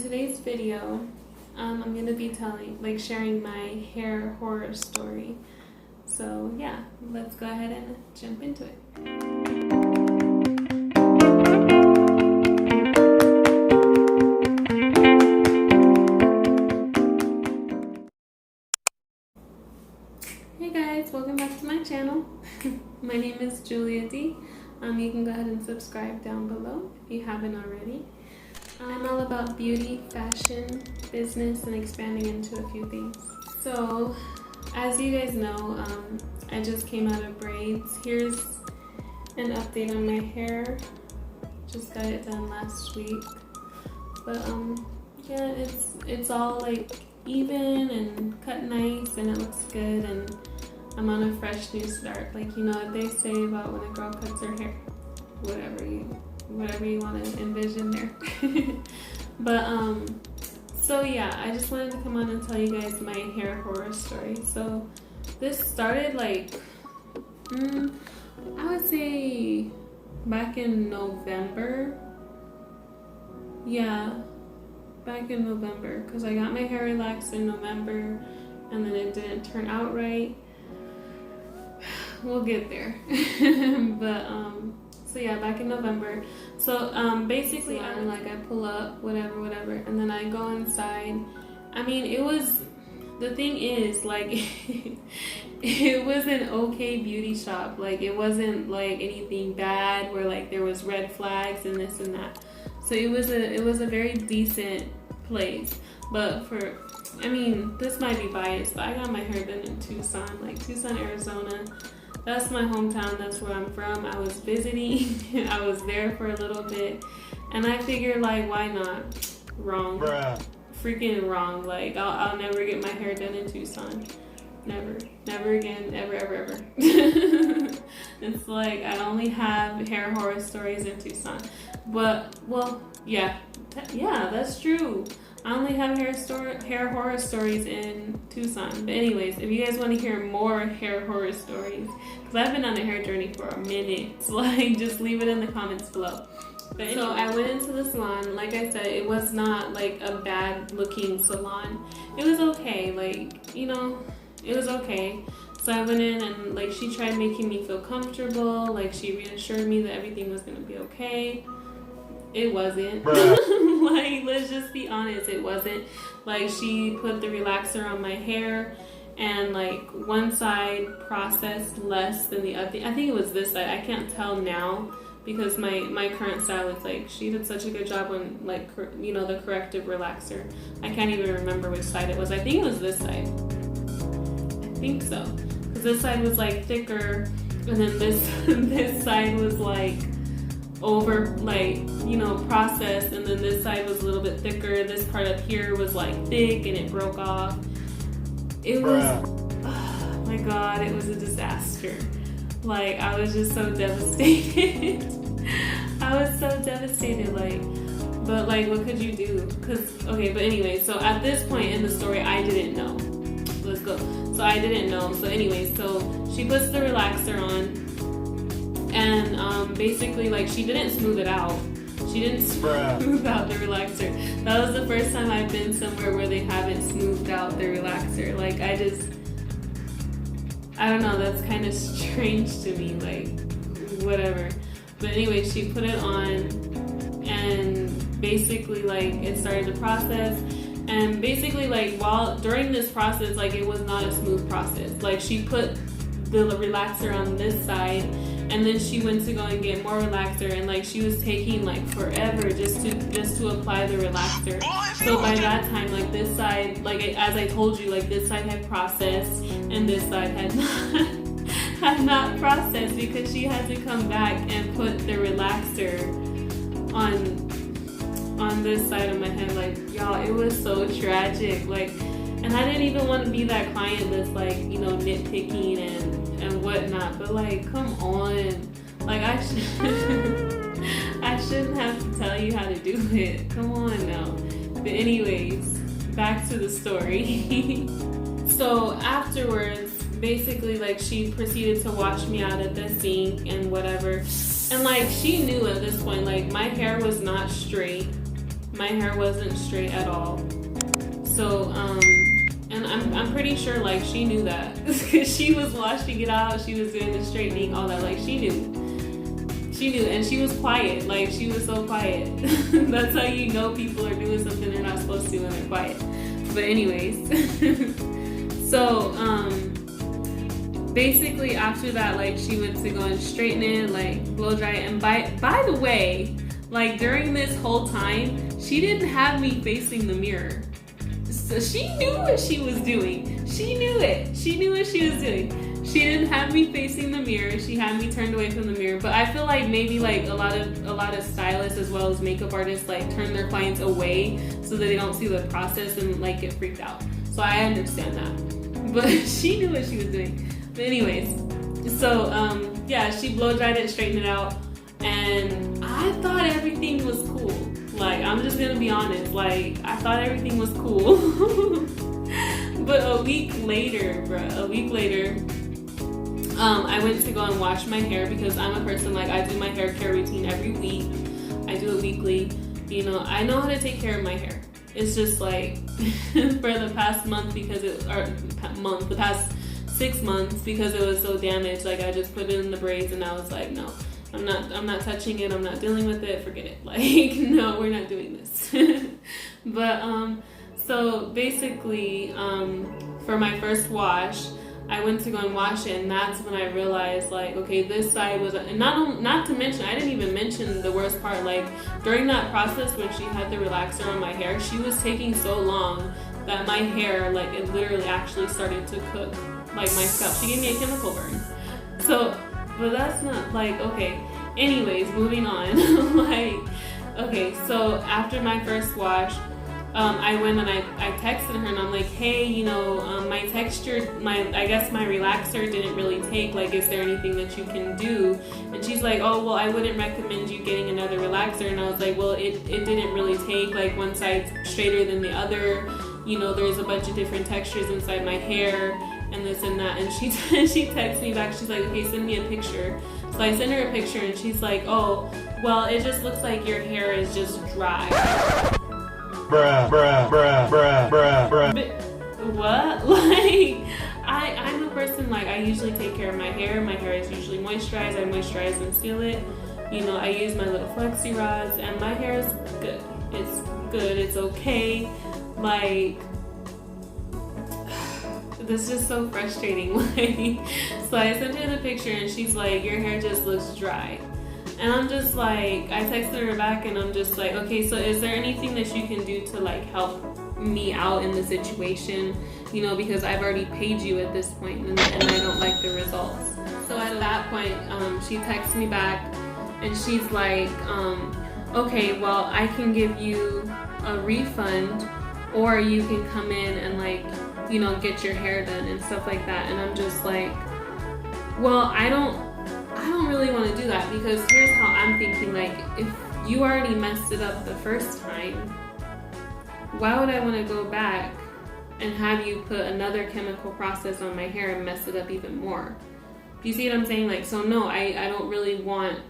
today's video, I'm going to be sharing my hair horror story. So yeah, let's go ahead and jump into it. Hey guys, welcome back to my channel. My name is Julia D. You can go ahead and subscribe down below if you haven't already. I'm all about beauty, fashion, business, and expanding into a few things. So, as you guys know, I just came out of braids. Here's an update on my hair. Just got it done last week. But yeah, it's all like even and cut nice and it looks good, and I'm on a fresh new start. Like, you know what they say about when a girl cuts her hair, whatever you want to envision there. But so yeah, I just wanted to come on and tell you guys my hair horror story. So this started like I would say back in November. Yeah, back in November, because I got my hair relaxed in November and then it didn't turn out right. We'll get there. But so yeah, back in November. So basically I pull up, whatever, and then I go inside. I mean, the thing is, like, it was an okay beauty shop. Like, it wasn't like anything bad where like there was red flags and this and that. So it was a very decent place. But I mean, this might be biased, but I got my hair done in Tucson, Arizona. That's my hometown. That's where I'm from. I was visiting. I was there for a little bit, and I figured, like, why not? Wrong. Bruh. Freaking wrong. Like, I'll never get my hair done in Tucson. Never again. Ever. It's like I only have hair horror stories in Tucson. But well, yeah, that's true. I only have hair horror stories in Tucson. But anyways, if you guys want to hear more hair horror stories, because I've been on a hair journey for a minute, so like just leave it in the comments below. But anyway, so I went into the salon. Like I said, it was not like a bad looking salon. It was okay, like, you know, it was okay. So I went in and like she tried making me feel comfortable. Like she reassured me that everything was gonna be okay. It wasn't. Like, let's just be honest, it wasn't. Like, she put the relaxer on my hair and like one side processed less than the other. I think it was this side. I can't tell now because my current stylist, like, she did such a good job on, like, you know, the corrective relaxer. I can't even remember which side it was. I think it was this side. I think so. Because this side was like thicker, and then this side was like over, like, you know, processed, and then this side was a little bit thicker. This part up here was like thick and it broke off. It was, oh my god, it was a disaster. Like, I was just so devastated. I was so devastated, like, but like, what could you do? Okay, but anyway, so at this point in the story, I didn't know. Let's go. So I didn't know. So anyway, so she puts the relaxer on. And basically, like, she didn't smooth it out. She didn't smooth out the relaxer. That was the first time I've been somewhere where they haven't smoothed out the relaxer. Like, I don't know, that's kind of strange to me, like, whatever. But anyway, she put it on, and basically, like, it started to process. And basically, like, during this process, like, it was not a smooth process. Like, she put the relaxer on this side, and then she went to go and get more relaxer, and like she was taking like forever just to apply the relaxer. So by that time, like, this side, like, as I told you, like, this side had processed and this side had not processed, because she had to come back and put the relaxer on this side of my head. Like, y'all, it was so tragic. Like, and I didn't even want to be that client that's like, you know, nitpicking and whatnot, but like, come on, like, I shouldn't have to tell you how to do it. Come on now. But anyways, back to the story. So afterwards, basically, like, she proceeded to wash me out at the sink and whatever, and like, she knew at this point, like, my hair was not straight. my hair wasn't straight at all. So, and I'm pretty sure like she knew that because she was washing it out, she was doing the straightening, all that. Like she knew, and she was quiet. Like she was so quiet. That's how you know people are doing something they're not supposed to when they're quiet. But anyways, so basically after that, like she went to go and straighten it, like blow dry it. And by the way, like during this whole time, she didn't have me facing the mirror. So she knew what she was doing. She knew it. She knew what she was doing. She didn't have me facing the mirror. She had me turned away from the mirror. But I feel like maybe like a lot of stylists as well as makeup artists like turn their clients away so that they don't see the process and like get freaked out. So I understand that. But she knew what she was doing. But anyways, so yeah, she blow dried it, straightened it out, and I thought everything was cool. Like, I'm just gonna be honest, like, I thought everything was cool. But a week later, I went to go and wash my hair because I'm a person, like, I do my hair care routine every week. I do it weekly. You know, I know how to take care of my hair. It's just like, for the past month the past 6 months because it was so damaged, like, I just put it in the braids and I was like, no. I'm not touching it, I'm not dealing with it, forget it. Like, no, we're not doing this. But, so basically, for my first wash, I went to go and wash it, and that's when I realized, like, okay, this side was, and not to mention, I didn't even mention the worst part, like, during that process when she had the relaxer on my hair, she was taking so long that my hair, like, it literally actually started to cook, like, my scalp. She gave me a chemical burn. So, but that's not, like, okay. Anyways, moving on. Like, okay, so after my first wash, I went and I texted her and I'm like, hey, you know, my texture, I guess my relaxer didn't really take, like, is there anything that you can do? And she's like, oh, well, I wouldn't recommend you getting another relaxer. And I was like, well, it didn't really take, like, one side's straighter than the other. You know, there's a bunch of different textures inside my hair and this and that. And she texts me back, she's like, okay, send me a picture. So I send her a picture and she's like, oh, well, it just looks like your hair is just dry. Bruh, bruh, bruh, bruh, bruh, bruh. But what? Like, I'm a person, like, I usually take care of my hair. My hair is usually moisturized. I moisturize and seal it. You know, I use my little flexi rods and my hair is good. It's good. It's okay. Like, this is so frustrating. Like, so I sent her the picture and she's like, your hair just looks dry. And I'm just like, I texted her back and I'm just like, okay, so is there anything that you can do to, like, help me out in the situation? You know, because I've already paid you at this point and I don't like the results. So at that point, she texts me back and she's like, okay, well, I can give you a refund or you can come in and, like, you know, get your hair done and stuff like that. And I'm just like, well, I don't really want to do that because here's how I'm thinking, like, if you already messed it up the first time, why would I want to go back and have you put another chemical process on my hair and mess it up even more? Do you see what I'm saying? Like, so no, I don't really want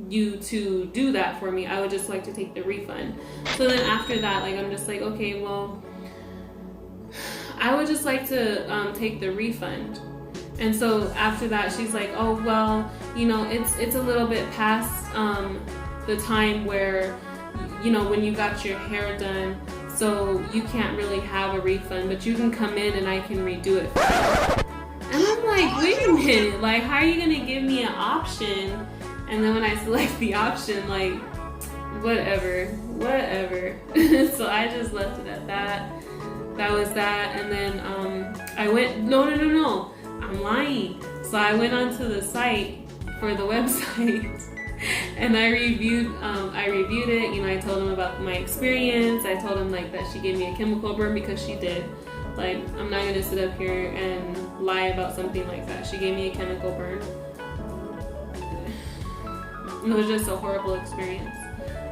you to do that for me. I would just like to take the refund. So then after that, like, I'm just like, okay, well, I would just like to take the refund. And so after that, she's like, oh, well, you know, it's a little bit past the time where, you know, when you got your hair done, so you can't really have a refund, but you can come in and I can redo it for you. And I'm like, wait a minute, like, how are you gonna give me an option? And then when I select the option, like, whatever. So I just left it at that. That was that. And then I went, no, I'm lying. So I went onto the site for the website and I reviewed it. You know, I told them about my experience. I told them, like, that she gave me a chemical burn because she did. Like, I'm not gonna sit up here and lie about something like that. She gave me a chemical burn. It was just a horrible experience.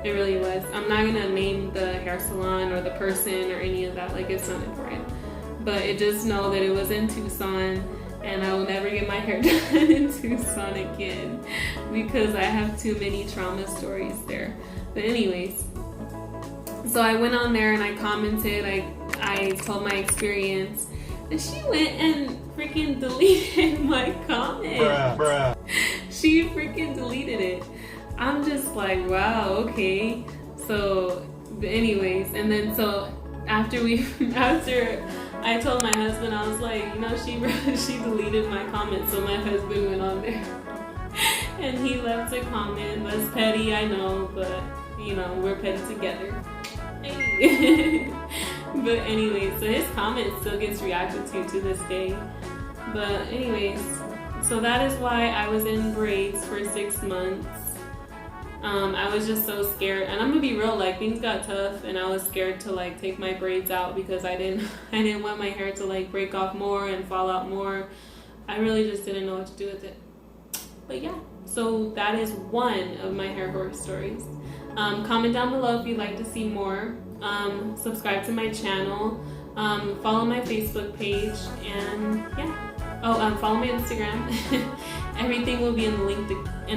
It really was. I'm not gonna name the hair salon or the person or any of that. Like, it's not important. But just know that it was in Tucson, and I will never get my hair done in Tucson again because I have too many trauma stories there. But anyways, So I went on there and I commented, I told my experience, and she went and freaking deleted my comment. Bruh. She freaking deleted it. I'm just like, wow, okay. So, but anyways, and then so after I told my husband, I was like, you know, she deleted my comment. So my husband went on there and he left a comment. That's petty, I know, but you know, we're petty together. Hey. But anyways, so his comment still gets reacted to this day. But anyways, so that is why I was in braids for 6 months. I was just so scared, and I'm gonna be real, like things got tough and I was scared to like take my braids out because I didn't want my hair to like break off more and fall out more. I really just didn't know what to do with it. But yeah, so that is one of my hair horror stories. Comment down below if you'd like to see more. Subscribe to my channel. Follow my Facebook page, and yeah. Oh, follow my Instagram. Everything will be in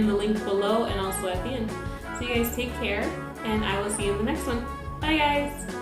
the link below and also at the end. So you guys take care, and I will see you in the next one. Bye guys!